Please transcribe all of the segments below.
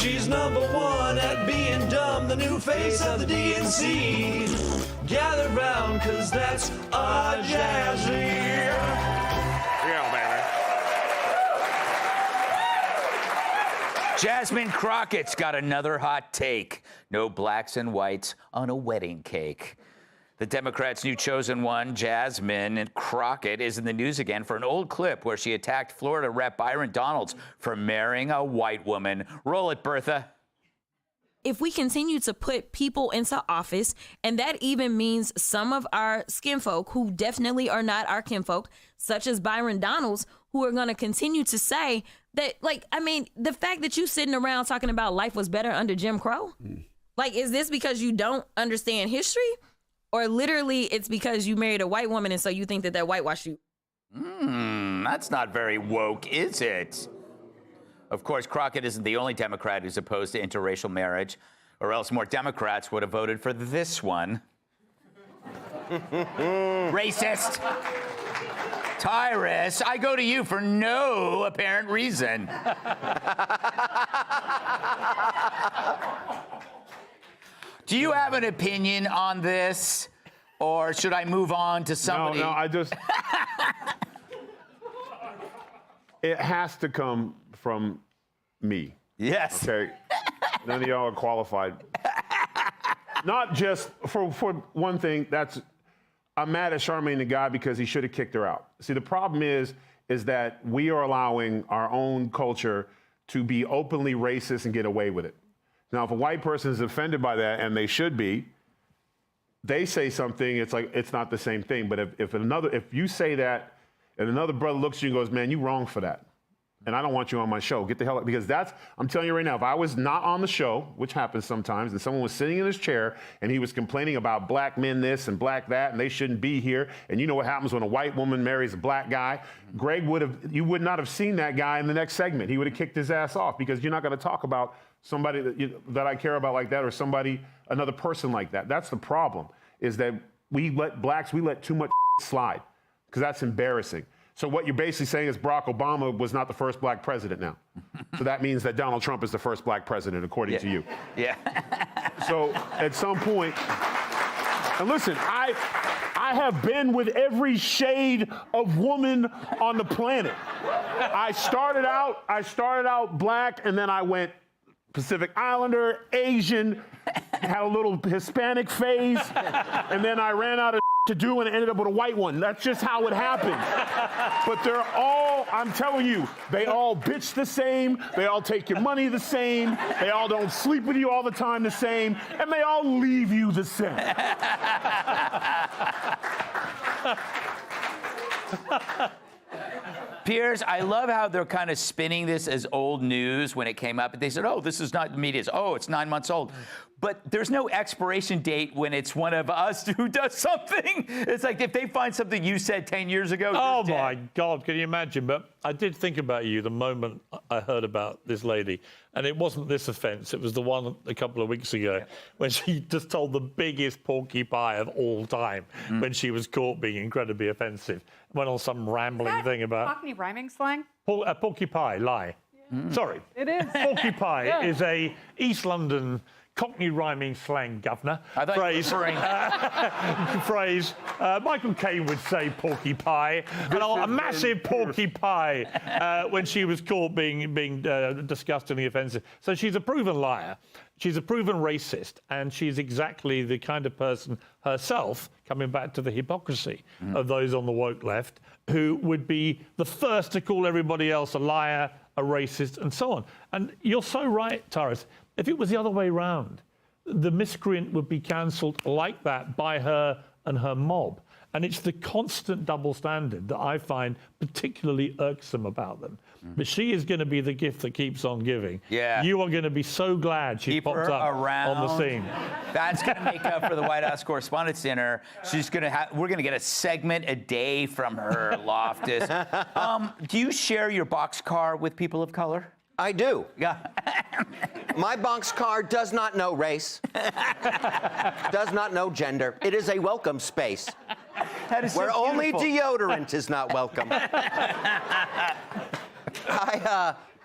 She's #1 at being dumb, the new face of the DNC. Gather round, cause that's a Jazzy. Yeah, baby. Jasmine Crockett's got another hot take. No blacks and whites on a wedding cake. The Democrats' new chosen one, Jasmine Crockett, is in the news again for an old clip where she attacked Florida Rep Byron Donalds for marrying a white woman. Roll it, Bertha. If we continue to put people into office, and that even means some of our skinfolk who definitely are not our kinfolk, such as Byron Donalds, who are going to continue to say that, like, I mean, the fact that you sitting around talking about life was better under Jim Crow, like, is this because you don't understand history? Or literally it's because you married a white woman and so you think that whitewashed you? That's not very woke, is it? Of course, Crockett isn't the only Democrat who's opposed to interracial marriage, or else more Democrats would have voted for this one. Racist. Tyrus, I go to you for no apparent reason. Do you have an opinion on this, or should I move on to somebody? No, I just... It has to come from me. Yes. Okay? None of y'all are qualified. Not just, for one thing, I'm mad at Charmaine the guy because he should have kicked her out. See, the problem is that we are allowing our own culture to be openly racist and get away with it. Now, if a white person is offended by that, and they should be, they say something, it's like, it's not the same thing. But if you say that, and another brother looks at you and goes, man, you wrong for that. And I don't want you on my show. Get the hell out, because I'm telling you right now, if I was not on the show, which happens sometimes, and someone was sitting in his chair and he was complaining about black men this and black that, and they shouldn't be here, and you know what happens when a white woman marries a black guy, you would not have seen that guy in the next segment. He would have kicked his ass off, because you're not gonna talk about somebody that I care about like that, or another person like that. That's the problem, is that we let too much slide, because that's embarrassing. So what you're basically saying is Barack Obama was not the first black president now. So that means that Donald Trump is the first black president, according to you. Yeah. So at some point, and listen, I have been with every shade of woman on the planet. I started out black, and then I went Pacific Islander, Asian, had a little Hispanic phase, and then I ran out of to do and ended up with a white one. That's just how it happened. But they're all, I'm telling you, they all bitch the same, they all take your money the same, they all don't sleep with you all the time the same, and they all leave you the same. Piers, I love how they're kind of spinning this as old news when it came up. They said, oh, this is not the media's. Oh, it's 9 months old. But there's no expiration date when it's one of us who does something. It's like if they find something you said 10 years ago. Oh, my God, can you imagine? But I did think about you the moment I heard about this lady. And it wasn't this offence. It was the one a couple of weeks ago when she just told the biggest porky pie of all time when she was caught being incredibly offensive. Went on some rambling thing about... Cockney rhyming slang? Porky pie, lie. Sorry. It is. Porky pie is a East London Cockney rhyming slang, governor. Phrase. Michael Caine would say porky pie. A massive porky pie when she was caught being disgustingly offensive. So she's a proven liar. She's a proven racist, and she's exactly the kind of person herself, coming back to the hypocrisy of those on the woke left, who would be the first to call everybody else a liar, a racist, and so on. And you're so right, Tyrus. If it was the other way round, the miscreant would be cancelled like that by her and her mob. And it's the constant double standard that I find particularly irksome about them. But she is going to be the gift that keeps on giving. Yeah. You are going to be so glad she popped up on the scene. That's going to make up for the White House Correspondents' Dinner. She's going to we're going to get a segment a day from her, Loftus. Do you share your boxcar with people of color? I do. Yeah. My boxcar does not know race, does not know gender. It is a welcome space where only deodorant is not welcome.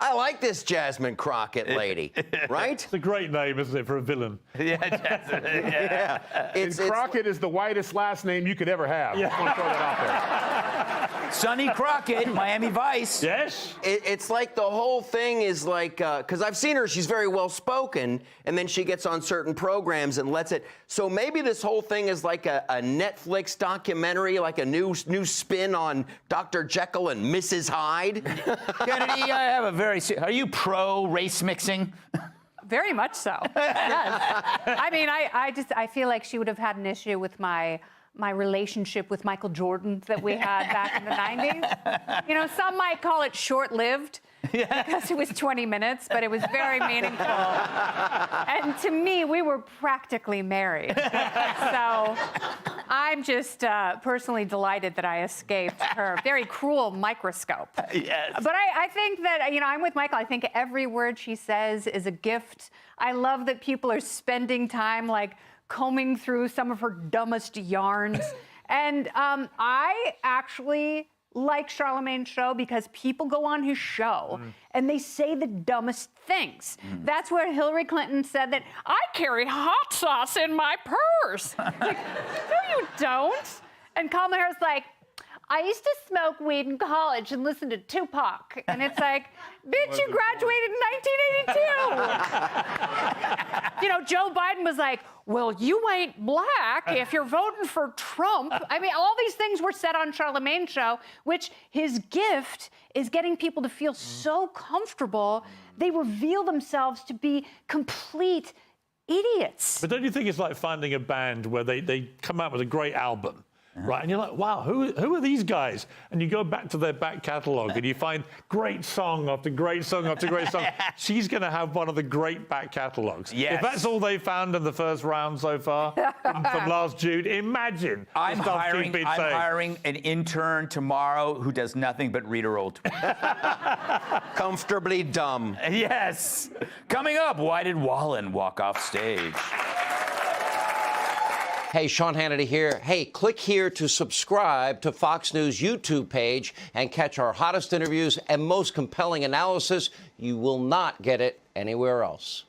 I like this Jasmine Crockett lady, right? It's a great name, isn't it, for a villain? Yeah, Jasmine. Yeah. It's Crockett is the whitest last name you could ever have. Yeah. I want to throw that out there. Sonny Crockett, Miami Vice. Yes. It's like the whole thing is like, because I've seen her, she's very well spoken, and then she gets on certain programs and lets it. So maybe this whole thing is like a Netflix documentary, like a new spin on Dr. Jekyll and Mrs. Hyde. Kennedy, I have a very. Are you pro race mixing? Very much so. Yes. I mean, I feel like she would have had an issue with my relationship with Michael Jordan that we had back in the 90s. You know, some might call it short-lived because it was 20 minutes, but it was very meaningful. And to me, we were practically married. So I'm just personally delighted that I escaped her very cruel microscope. Yes. But I think that, you know, I'm with Michael. I think every word she says is a gift. I love that people are spending time, like, combing through some of her dumbest yarns. And I actually like Charlemagne's show because people go on his show and they say the dumbest things. That's where Hillary Clinton said that, I carry hot sauce in my purse. Like, no, you don't. And Kamala Harris like, I used to smoke weed in college and listen to Tupac. And it's like, bitch, you graduated in 1982. You know, Joe Biden was like, well, you ain't black if you're voting for Trump. I mean, all these things were said on Charlemagne's show, which his gift is getting people to feel so comfortable. They reveal themselves to be complete idiots. But don't you think it's like finding a band where they come out with a great album? Right, and you're like, wow, who are these guys? And you go back to their back catalogue and you find great song after great song after great song. She's going to have one of the great back catalogues. Yes. If that's all they found in the first round so far from last June, imagine I'm the stuff she's been saying. hiring an intern tomorrow who does nothing but read her old tweets. Comfortably dumb. Yes. Coming up, why did Wallen walk off stage? Hey, Sean Hannity here. Hey, click here to subscribe to Fox News YouTube page and catch our hottest interviews and most compelling analysis. You will not get it anywhere else.